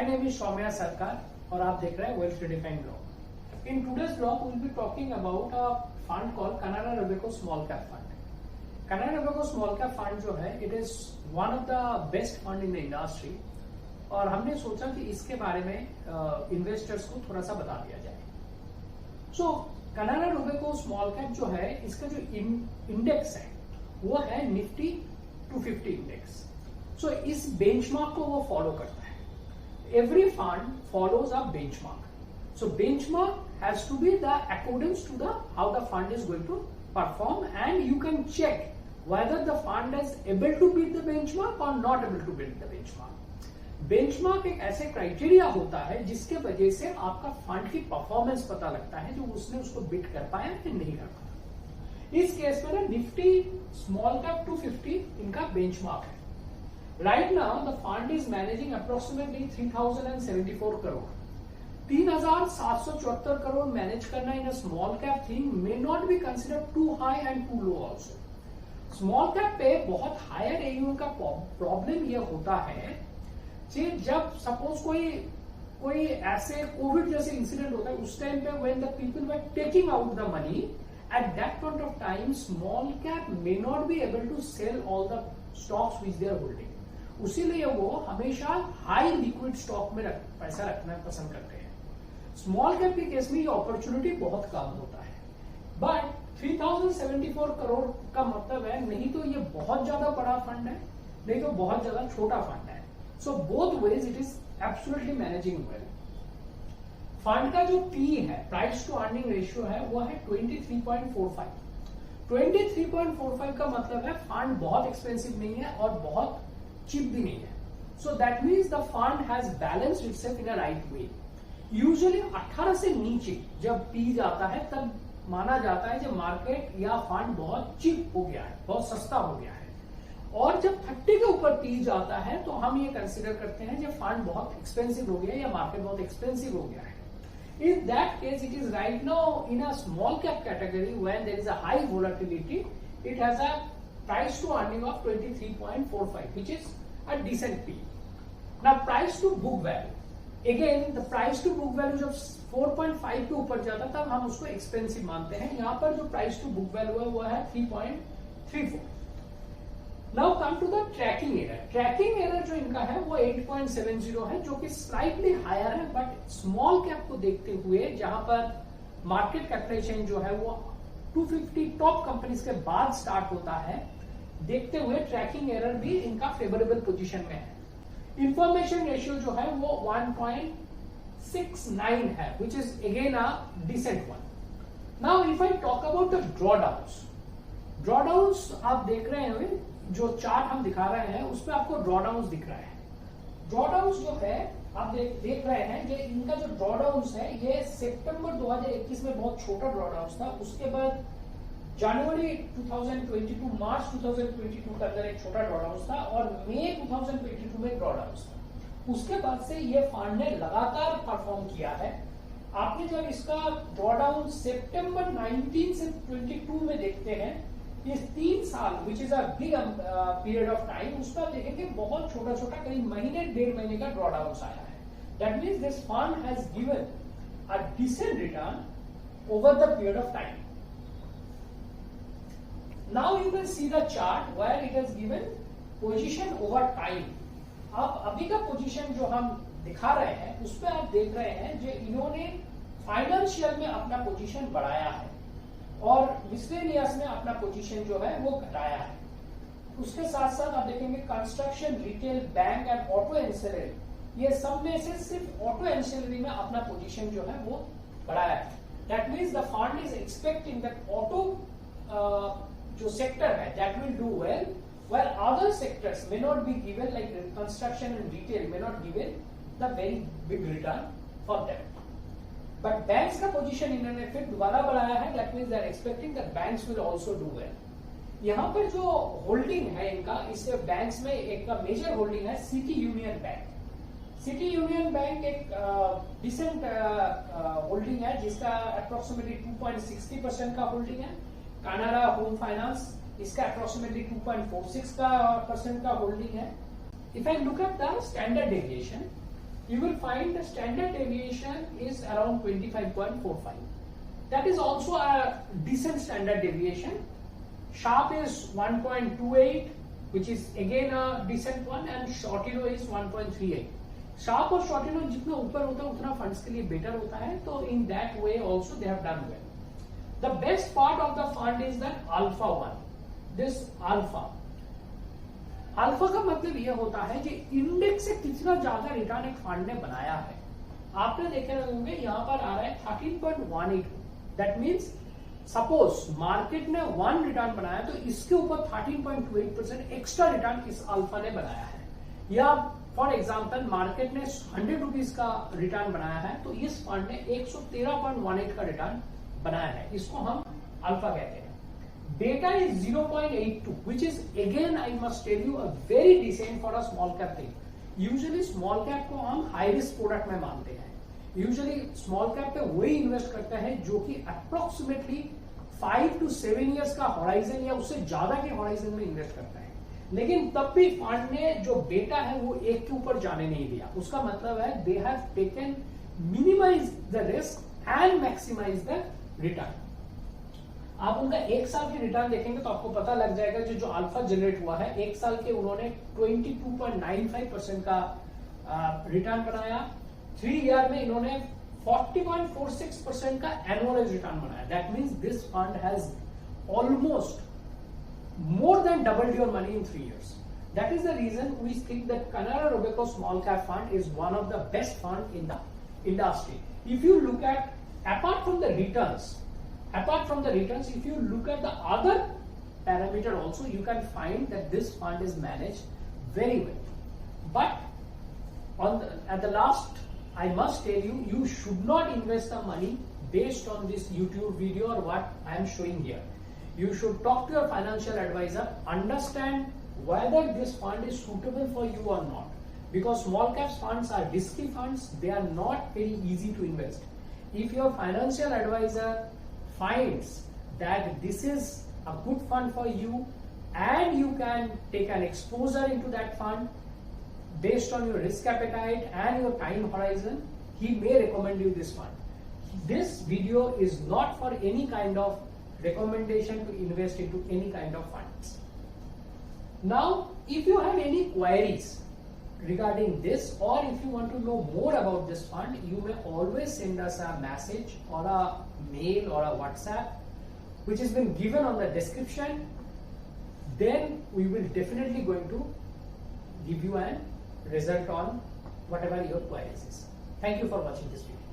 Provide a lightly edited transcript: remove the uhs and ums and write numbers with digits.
name is Soumya Sarkar और आप देख रहे हैं Wealth Redefined Blog. In today's blog, we'll be talking about a fund called Canara Robeco Small Cap Fund. Canara Robeco Small Cap Fund जो है, it is one of the best fund in the industry. और हमने सोचा कि इसके बारे में investors को थोड़ा सा बता दिया जाए. So Canara Robeco Small Cap जो है, इसका जो इंडेक्स है वो है निफ्टी 250 इंडेक्स. So इस बेंचमार्क को वो फॉलो करता है. Every fund follows a benchmark. So benchmark has to be the accordance to the how the fund is going to perform, and you can check whether the fund is able to beat the benchmark or not able to beat the benchmark. Benchmark एक ऐसे criteria होता है जिसके वजह से आपका fund की performance पता लगता है, जो उसने उसको बीट कर पाया या नहीं कर पाया. इस केस में ना निफ्टी स्मॉल कैप 250 इनका बेंचमार्क है. Right now, the fund is managing approximately 3,074 crore. 3,774 crore manage करना in a small cap thing may not be considered too high and too low also. Small cap पे बहुत higher AUM का problem ये होता है कि जब सपोज कोई ऐसे कोविड जैसे इंसिडेंट होता है, उस टाइम पे when the people were taking out the money, at that point of time small cap may not be able to sell all the stocks which they are holding. उसीलिए वो हमेशा high liquid stock में पैसा रखना पसंद करते हैं. Small cap के case में ये अपॉर्चुनिटी बहुत कम होता है. बट 3074 करोड़ का मतलब है नहीं तो ये बहुत ज्यादा बड़ा फंड है, नहीं तो बहुत ज्यादा छोटा फंड है. So both ways it is absolutely managing well. Fund का जो पी है, प्राइस टू अर्निंग रेशियो है, वो है 23.45. 23.45 का मतलब है फंड बहुत एक्सपेंसिव नहीं है और बहुत चीप भी नहीं है. So that means the fund has balanced itself in a right way. Usually 18 से नीचे जब पी जाता है तब माना जाता है कि मार्केट या फंड बहुत चीप हो गया है, बहुत सस्ता हो गया है. और जब 30 के ऊपर पी जाता है तो हम ये कंसिडर करते हैं कि फंड बहुत एक्सपेंसिव हो गया है या मार्केट बहुत एक्सपेंसिव हो गया है. In that case, it is right now in a small cap category when there is a high volatility. It has a price to earning of 23.45, which is a decent P. Now, price to book value. Again, the price to book value जब 4.5 के ऊपर जाता है तब हम उसको expensive मानते हैं. यहाँ पर जो प्राइस टू बुक वैल्यू है वो है 3.34. Now come to the tracking error. Tracking error जो इनका है वो 8.70 है, जो कि स्लाइटली हायर है. बट स्मॉल कैप को देखते हुए जहां पर मार्केट कैपिटलाइजेशन जो है वो 250 टॉप कंपनीज के बाद स्टार्ट होता है, देखते हुए ट्रैकिंग एरर भी इनका फेवरेबल पोजीशन में है. इंफॉर्मेशन रेशियो जो है वो 1.69 है, which is again a decent one. Now if I talk about the drawdowns आप देख रहे हैं, जो चार्ट हम दिखा रहे हैं उसमें आपको ड्रॉडाउन्स दिख रहा है. ड्रॉडाउन्स जो है आप देख रहे हैं कि इनका जो ड्रॉडाउन्स है ये सितंबर 2021 में बहुत छोटा ड्रॉडाउन्स था. उसके बाद जनवरी 2022, मार्च 2022 के अंदर एक छोटा ड्रॉडाउन्स था और मई 2022 में ड्रॉडाउन्स था. उसके बाद से ये फंड ने लगातार परफॉर्म किया है. आपने जब इसका ड्रॉडाउन सितंबर 19 से 22 में देखते हैं, ये 3 साल which is a big period of time, उसका आप देखेंगे बहुत छोटा छोटा करीब महीने 1.5 महीने का ड्रॉडाउन आया है. That means this fund has given a decent return over the period of time. Now you can see the chart where it has given position over time. आप अभी का पोजीशन जो हम दिखा रहे हैं उसमें आप देख रहे हैं जो इन्होंने फाइनेंशियल में अपना पोजीशन बढ़ाया है और मिसलेनियस में अपना पोजीशन जो है वो घटाया है. उसके साथ साथ आप देखेंगे construction, retail, bank and auto ancillary, ये सब में से सिर्फ ऑटो एंसिलरी में अपना पोजीशन जो है वो बढ़ाया है. That means the fund is expecting that auto जो सेक्टर है that will do well, while other sectors may not be given, like construction and retail may not given the very big return for them. But banks का position इन्होंने फिर दोबारा बढ़ाया है. that means they are expecting that banks will also do well. यहाँ पर जो holding है इनका, इस बैंक्स में एक मेजर होल्डिंग है city union bank. City union bank एक डिसेंट होल्डिंग है जिसका अप्रोक्सीमेटली 2.60% का होल्डिंग है. कानारा होम फाइनेंस इसका अप्रोक्सीमेटली 2.46% का होल्डिंग है. If I look at the standard deviation, you will find the standard deviation is around 25.45. That is also a decent standard deviation. Sharp is 1.28, which is again a decent one, and Shortino is 1.38. Sharp और Shortino जितना ऊपर होता है उतना funds के लिए better होता है, तो in that way also they have done well. The best part of the fund is that alpha one. This alpha का मतलब यह होता है कि इंडेक्स से कितना ज्यादा रिटर्न एक फंड ने बनाया है. आपने देखे होंगे यहाँ पर आ रहा है 13.18. दैट मीन्स सपोज मार्केट ने 1 रिटर्न बनाया तो इसके ऊपर 13.28% एक्स्ट्रा रिटर्न इस अल्फा ने बनाया है. या फॉर एग्जांपल मार्केट ने 100 रुपीज का रिटर्न बनाया है तो इस फंड ने 113.18 का रिटर्न बनाया है. इसको हम अल्फा कहते हैं. Beta is 0.82, which is again I must tell you a very decent for a small cap thing. Usually small cap को हम high risk product में मानते हैं. Usually small cap पे वही इन्वेस्ट करते हैं जो कि approximately 5 to 7 years का horizon या उससे ज्यादा के horizon में इन्वेस्ट करता है. लेकिन तब भी फंड ने जो बेटा है वो एक के ऊपर जाने नहीं दिया. उसका मतलब है they have taken minimize the risk and maximize the return. आप उनका एक साल के रिटर्न देखेंगे तो आपको पता लग जाएगा जो अल्फा जनरेट हुआ है एक साल के उन्होंने 22.95% का रिटर्न बनाया. 3 ईयर में इन्होंने 40.46% का एनुअलाइज रिटर्न बनाया. That means this fund has almost more than doubled your money in 3 years. That is the reason we think that Canara Robeco Small Cap Fund is one of the best fund in the industry. If you look at, apart from the returns, if you look at the other parameter also, you can find that this fund is managed very well. But at the last, I must tell you, you should not invest the money based on this YouTube video or what I am showing here. You should talk to your financial advisor, understand whether this fund is suitable for you or not. Because small cap funds are risky funds, they are not very easy to invest. If your financial advisor finds that this is a good fund for you and you can take an exposure into that fund based on your risk appetite and your time horizon, he may recommend you this fund. This video is not for any kind of recommendation to invest into any kind of funds. Now, if you have any queries regarding this, or if you want to know more about this fund, you may always send us a message or a mail or a WhatsApp, which has been given on the description. Then we will definitely going to give you a result on whatever your queries is. Thank you for watching this video.